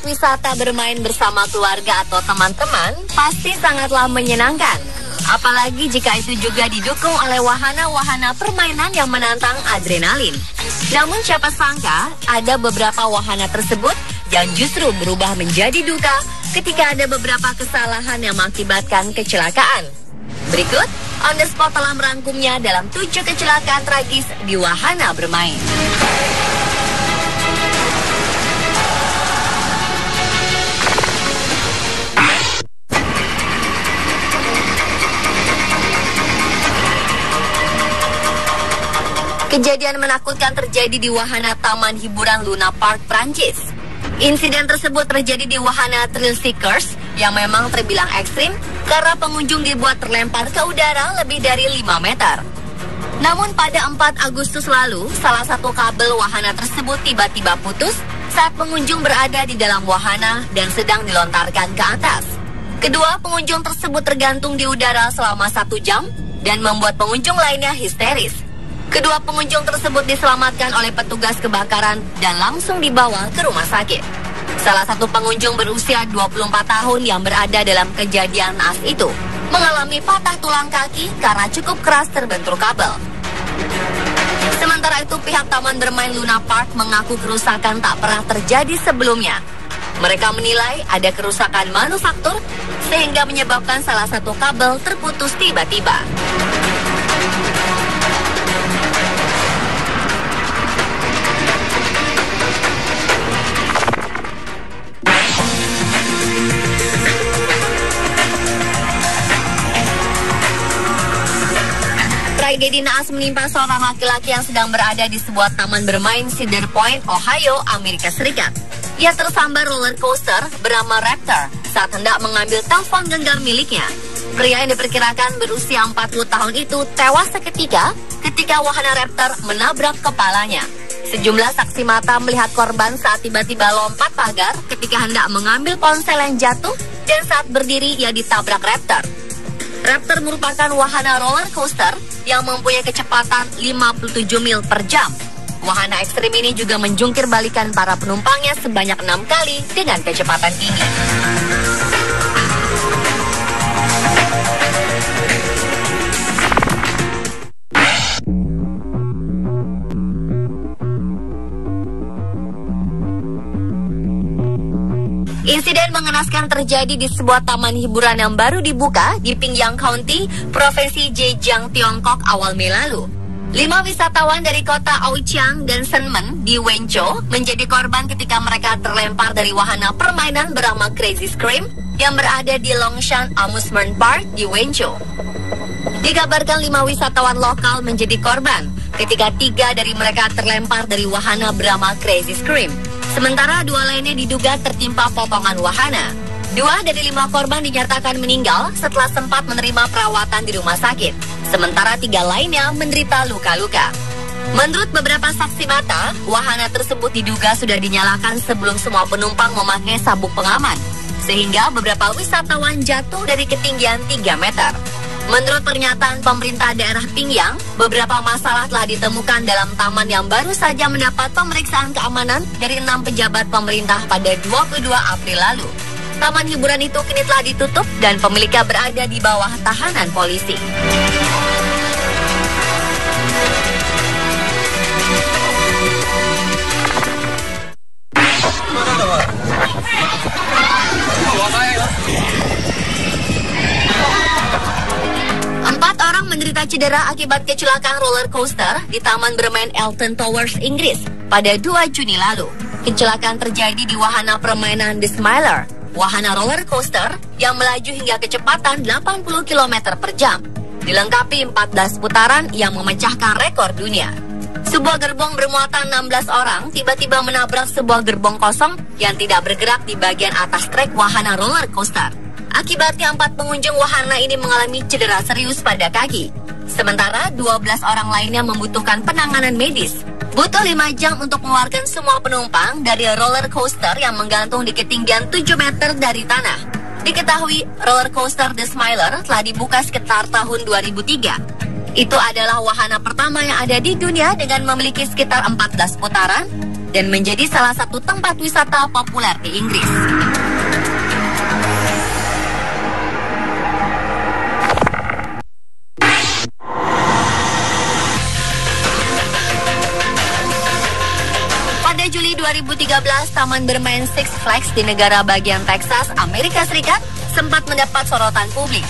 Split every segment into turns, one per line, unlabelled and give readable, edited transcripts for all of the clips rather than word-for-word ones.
Saat wisata bermain bersama keluarga atau teman-teman pasti sangatlah menyenangkan. Apalagi jika itu juga didukung oleh wahana-wahana permainan yang menantang adrenalin. Namun siapa sangka ada beberapa wahana tersebut yang justru berubah menjadi duka ketika ada beberapa kesalahan yang mengakibatkan kecelakaan. Berikut On The Spot telah merangkumnya dalam 7 kecelakaan tragis di wahana bermain. Kejadian menakutkan terjadi di wahana Taman Hiburan Luna Park, Prancis. Insiden tersebut terjadi di wahana Thrill Seekers yang memang terbilang ekstrim karena pengunjung dibuat terlempar ke udara lebih dari 5 meter. Namun pada 4 Agustus lalu, salah satu kabel wahana tersebut tiba-tiba putus saat pengunjung berada di dalam wahana dan sedang dilontarkan ke atas. Kedua pengunjung tersebut tergantung di udara selama 1 jam dan membuat pengunjung lainnya histeris. Kedua pengunjung tersebut diselamatkan oleh petugas kebakaran dan langsung dibawa ke rumah sakit. Salah satu pengunjung berusia 24 tahun yang berada dalam kejadian naas itu mengalami patah tulang kaki karena cukup keras terbentur kabel. Sementara itu pihak Taman Bermain Luna Park mengaku kerusakan tak pernah terjadi sebelumnya. Mereka menilai ada kerusakan manufaktur sehingga menyebabkan salah satu kabel terputus tiba-tiba. Tragedi naas menimpa seorang laki-laki yang sedang berada di sebuah taman bermain Cedar Point, Ohio, Amerika Serikat. Ia tersambar roller coaster bernama Raptor saat hendak mengambil telepon genggam miliknya. Pria yang diperkirakan berusia 40 tahun itu tewas seketika ketika wahana Raptor menabrak kepalanya. Sejumlah saksi mata melihat korban saat tiba-tiba lompat pagar ketika hendak mengambil ponsel yang jatuh dan saat berdiri ia ditabrak Raptor. Raptor merupakan wahana roller coaster yang mempunyai kecepatan 57 mil per jam. Wahana ekstrim ini juga menjungkir balikan para penumpangnya sebanyak 6 kali dengan kecepatan tinggi. Insiden mengenaskan terjadi di sebuah taman hiburan yang baru dibuka di Pingyang County, Provinsi Zhejiang, Tiongkok awal Mei lalu. 5 wisatawan dari kota Aoqiang dan Senmen di Wenzhou menjadi korban ketika mereka terlempar dari wahana permainan bernama Crazy Scream yang berada di Longshan Amusement Park di Wenzhou. Dikabarkan 5 wisatawan lokal menjadi korban ketika 3 dari mereka terlempar dari wahana bernama Crazy Scream. Sementara 2 lainnya diduga tertimpa potongan wahana. 2 dari 5 korban dinyatakan meninggal setelah sempat menerima perawatan di rumah sakit. Sementara 3 lainnya menderita luka-luka. Menurut beberapa saksi mata, wahana tersebut diduga sudah dinyalakan sebelum semua penumpang memakai sabuk pengaman, sehingga beberapa wisatawan jatuh dari ketinggian 3 meter. Menurut pernyataan pemerintah daerah Pingyang, beberapa masalah telah ditemukan dalam taman yang baru saja mendapat pemeriksaan keamanan dari 6 pejabat pemerintah pada 22 April lalu. Taman hiburan itu kini telah ditutup dan pemiliknya berada di bawah tahanan polisi. Menderita cedera akibat kecelakaan roller coaster di Taman Bermain Alton Towers, Inggris pada 2 Juni lalu. Kecelakaan terjadi di wahana permainan The Smiler, wahana roller coaster yang melaju hingga kecepatan 80 km per jam. Dilengkapi 14 putaran yang memecahkan rekor dunia. Sebuah gerbong bermuatan 16 orang tiba-tiba menabrak sebuah gerbong kosong yang tidak bergerak di bagian atas trek wahana roller coaster. Akibatnya 4 pengunjung wahana ini mengalami cedera serius pada kaki. Sementara 12 orang lainnya membutuhkan penanganan medis. Butuh 5 jam untuk mengeluarkan semua penumpang dari roller coaster yang menggantung di ketinggian 7 meter dari tanah. Diketahui roller coaster The Smiler telah dibuka sekitar tahun 2003. Itu adalah wahana pertama yang ada di dunia dengan memiliki sekitar 14 putaran dan menjadi salah satu tempat wisata populer di Inggris. Pada Juli 2013, taman bermain Six Flags di negara bagian Texas, Amerika Serikat sempat mendapat sorotan publik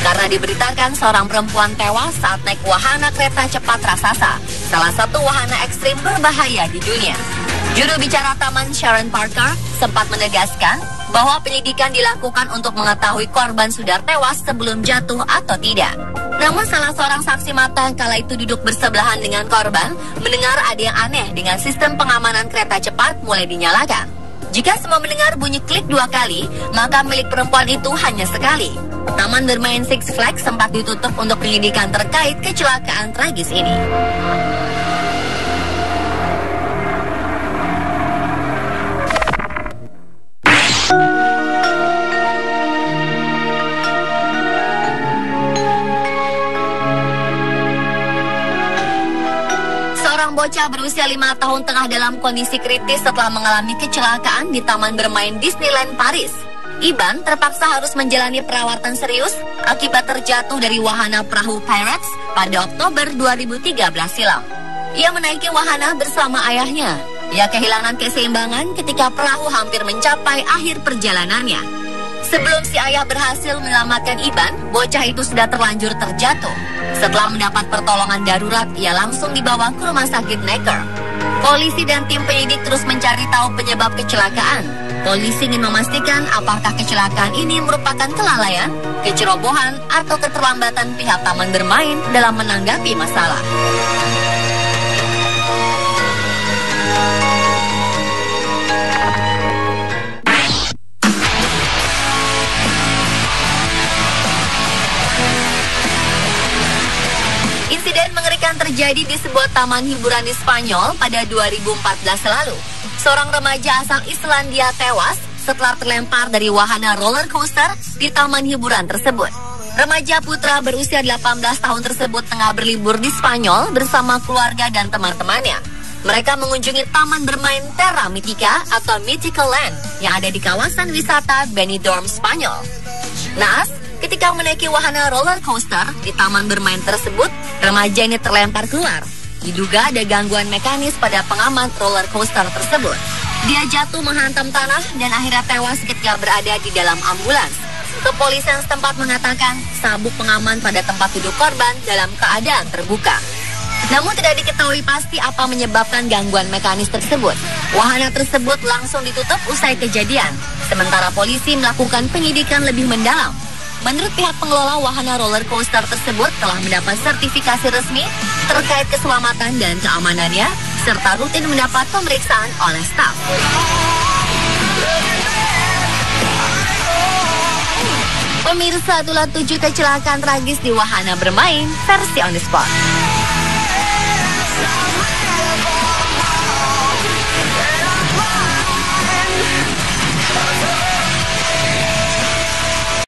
karena diberitakan seorang perempuan tewas saat naik wahana kereta cepat raksasa, salah satu wahana ekstrim berbahaya di dunia. Juru bicara taman Sharon Parker sempat menegaskan bahwa penyelidikan dilakukan untuk mengetahui korban sudah tewas sebelum jatuh atau tidak. Namun salah seorang saksi mata kala itu duduk bersebelahan dengan korban mendengar ada yang aneh dengan sistem pengamanan kereta cepat mulai dinyalakan. Jika semua mendengar bunyi klik 2 kali, maka milik perempuan itu hanya sekali. Taman bermain Six Flags sempat ditutup untuk penyelidikan terkait kecelakaan tragis ini. Bocah berusia 5 tahun tengah dalam kondisi kritis setelah mengalami kecelakaan di taman bermain Disneyland Paris. Iban terpaksa harus menjalani perawatan serius akibat terjatuh dari wahana perahu Pirates pada Oktober 2013 silam. Ia menaiki wahana bersama ayahnya. Ia kehilangan keseimbangan ketika perahu hampir mencapai akhir perjalanannya. Sebelum si ayah berhasil menyelamatkan Iban, bocah itu sudah terlanjur terjatuh. Setelah mendapat pertolongan darurat, ia langsung dibawa ke rumah sakit Necker. Polisi dan tim penyidik terus mencari tahu penyebab kecelakaan. Polisi ingin memastikan apakah kecelakaan ini merupakan kelalaian, kecerobohan, atau keterlambatan pihak taman bermain dalam menanggapi masalah. Insiden mengerikan terjadi di sebuah taman hiburan di Spanyol pada 2014 lalu. Seorang remaja asal Islandia tewas setelah terlempar dari wahana roller coaster di taman hiburan tersebut. Remaja putra berusia 18 tahun tersebut tengah berlibur di Spanyol bersama keluarga dan teman-temannya. Mereka mengunjungi taman bermain Terra Mythica atau Mythical Land yang ada di kawasan wisata Benidorm, Spanyol. Naas, ketika menaiki wahana roller coaster di taman bermain tersebut, remaja ini terlempar keluar. Diduga ada gangguan mekanis pada pengaman roller coaster tersebut. Dia jatuh menghantam tanah dan akhirnya tewas ketika berada di dalam ambulans. Kepolisian setempat mengatakan sabuk pengaman pada tempat duduk korban dalam keadaan terbuka. Namun tidak diketahui pasti apa menyebabkan gangguan mekanis tersebut. Wahana tersebut langsung ditutup usai kejadian. Sementara polisi melakukan penyidikan lebih mendalam. Menurut pihak pengelola wahana roller coaster tersebut telah mendapat sertifikasi resmi terkait keselamatan dan keamanannya, serta rutin mendapat pemeriksaan oleh staf. Pemirsa, itulah 7 kecelakaan tragis di wahana bermain versi On The Spot.